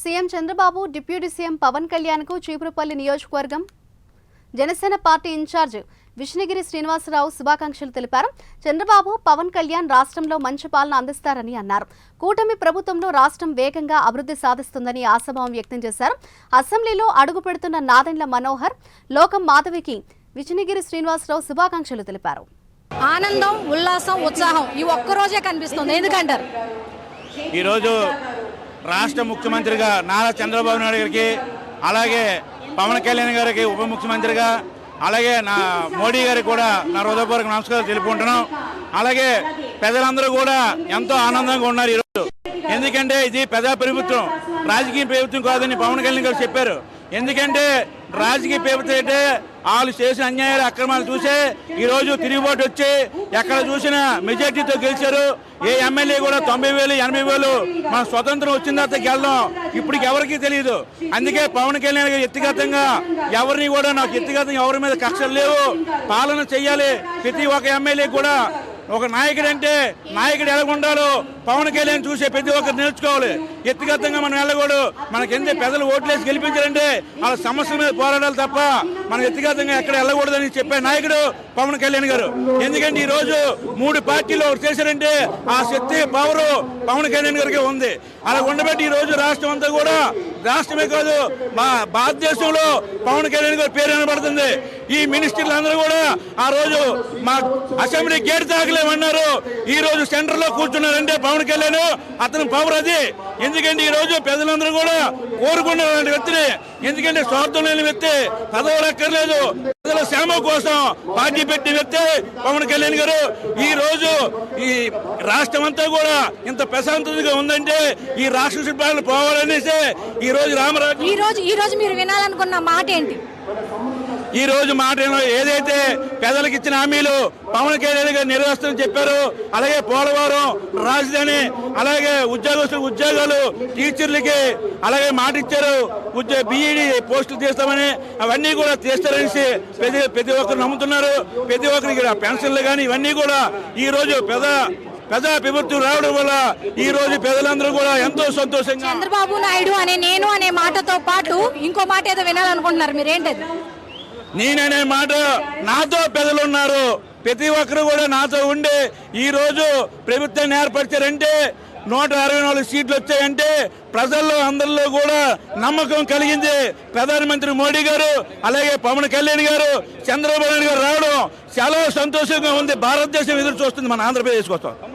CM Chandrababu deputy CM Pavan కళ్యాణ్కు చీపురుపల్లి నియోజకవర్గం Janasena party in-charge Vishnugiri Srinivasarao శుభాకాంక్షలు తెలిపారు. చంద్రబాబు పవన్ కళ్యాణ్ రాష్ట్రంలో మంచి పాలన అందిస్తారని అన్నారు. కూటమి ప్రభుత్వంలో రాష్ట్రం వేగంగా అభివృద్ధి సాధిస్తుందని ఆశాభావం వ్యక్తం చేశారు. అసెంబ్లీలో అడుగు పెడుతున్న నాదెండ్ల మనోహర్, లోకం మాధవికి విష్ణుగిరి శ్రీనివాసరావు శుభాకాంక్షలు తెలిపారు. ఆనందం, ఉల్లాసం, ఉత్సాహం ఈ ఒక్కరోజే కనిపిస్తుంది. ఎందుకంటారు? ఈరోజు రాష్ట్ర ముఖ్యమంత్రిగా నారా చంద్రబాబు నాయుడు గారికి, అలాగే పవన్ కళ్యాణ్ గారికి ఉప ముఖ్యమంత్రిగా, అలాగే నా మోడీ గారికి కూడా నా హృదయపూర్వక నమస్కారాలు తెలుపుకుంటున్నాం. అలాగే ప్రజలందరూ కూడా ఎంతో ఆనందంగా ఉన్నారు ఈరోజు. ఎందుకంటే ఇది ప్రజా ప్రభుత్వం, రాజకీయ ప్రభుత్వం కాదని పవన్ కళ్యాణ్ గారు చెప్పారు. ఎందుకంటే రాజకీయ ప్రభుత్వం అంటే వాళ్ళు చేసిన అన్యాయాలు, అక్రమాలు చూసే ఈరోజు తిరుగుబాటు వచ్చి ఎక్కడ చూసినా మెజార్టీతో గెలిచారు. ఏ ఎమ్మెల్యే కూడా 90,000, 80,000 మన స్వతంత్రం వచ్చిన తర్వాత గెలడం ఇప్పటికి ఎవరికీ తెలియదు. అందుకే పవన్ కళ్యాణ్ గారు వ్యక్తిగతంగా ఎవరిని కూడా నాకు వ్యక్తిగతంగా ఎవరి మీద కక్షలు లేవు, పాలన చెయ్యాలి. ప్రతి ఒక్క ఎమ్మెల్యే కూడా ఒక నాయకుడు అంటే నాయకుడు ఎలాగుండాలో పవన్ కళ్యాణ్ చూసే ప్రతి ఒక్కరు నేర్చుకోవాలి. వ్యక్తిగతంగా మనం వెళ్ళకూడదు. మనకి ఎంత పెద్దలు ఓట్లేసి గెలిపించారంటే వాళ్ళ సమస్యల మీద పోరాడాలి తప్ప మన వ్యక్తిగతంగా ఎక్కడ వెళ్ళకూడదని చెప్పే నాయకుడు పవన్ కళ్యాణ్ గారు. ఎందుకంటే ఈ రోజు 3 పార్టీలు ఒకటి చేశారంటే ఆ శక్తి, పవరు పవన్ కళ్యాణ్ గారికి ఉంది. అలా ఉండబట్టి ఈ రోజు రాష్ట్రం అంతా కూడా, రాష్ట్రమే కాదు మా భారతదేశంలో పవన్ కళ్యాణ్ గారి పేరు వినబడుతుంది. ఈ మినిస్టర్లు అందరూ కూడా ఆ రోజు మా అసెంబ్లీ గేట్ తాగలేమన్నారు. ఈ రోజు సెంటర్ లో కూర్చున్నారంటే పవన్ కళ్యాణ్, అతను పవర్ అది. ఎందుకంటే ఈ రోజు ప్రజలందరూ కూడా కోరుకున్న వ్యక్తిని, ఎందుకంటే స్వార్థం లేని వ్యక్తి, పదవులు అక్కర్లేదు, ప్రజల శ్రమ కోసం పార్టీ పెట్టిన వ్యక్తి పవన్ కళ్యాణ్ గారు. ఈ రోజు ఈ రాష్ట్రం అంతా కూడా ఇంత ప్రశాంతతగా ఉందంటే ఈ రాష్ట్ర శిల్పాలను పోవాలనేసి ఈ రోజు రామరాజు ఈ రోజు మీరు వినాలనుకున్న మాట ఏంటి? ఈ రోజు మాట ఏదైతే పేదలకు ఇచ్చిన హామీలు పవన్ కళ్యాణ్ గారు నెరవేరుస్తామని చెప్పారు. అలాగే పోలవరం, రాజధాని, అలాగే ఉద్యోగస్తులకు ఉద్యోగాలు, టీచర్లకి అలాగే మాట ఇచ్చారు. బీఈడీ పోస్టులు తీస్తామని, అవన్నీ కూడా తీస్తారనేసి ప్రతి ఒక్కరు నమ్ముతున్నారు. ప్రతి ఒక్కరికి పెన్షన్లు కానీ ఇవన్నీ కూడా ఈ రోజు ప్రజా ప్రభుత్వం రావడం వల్ల ఈ రోజు ప్రజలందరూ కూడా ఎంతో సంతోషంగా. చంద్రబాబు నాయుడు అనే నేను అనే మాటతో పాటు ఇంకో మాట ఏదో వినాలనుకుంటున్నారు, మీరేంటది? నేననే మాట, నాతో ప్రజలు ఉన్నారు, ప్రతి ఒక్కరు కూడా నాతో ఉండి ఈ రోజు ప్రభుత్వాన్ని ఏర్పరిచారంటే 164 సీట్లు వచ్చాయంటే ప్రజల్లో అందరిలో కూడా నమ్మకం కలిగింది. ప్రధానమంత్రి మోడీ గారు, అలాగే పవన్ కళ్యాణ్ గారు, చంద్రబాబు నాయుడు గారు రావడం చాలా సంతోషంగా ఉంది. భారతదేశం ఎదురు చూస్తుంది మన ఆంధ్రప్రదేశ్ కోసం.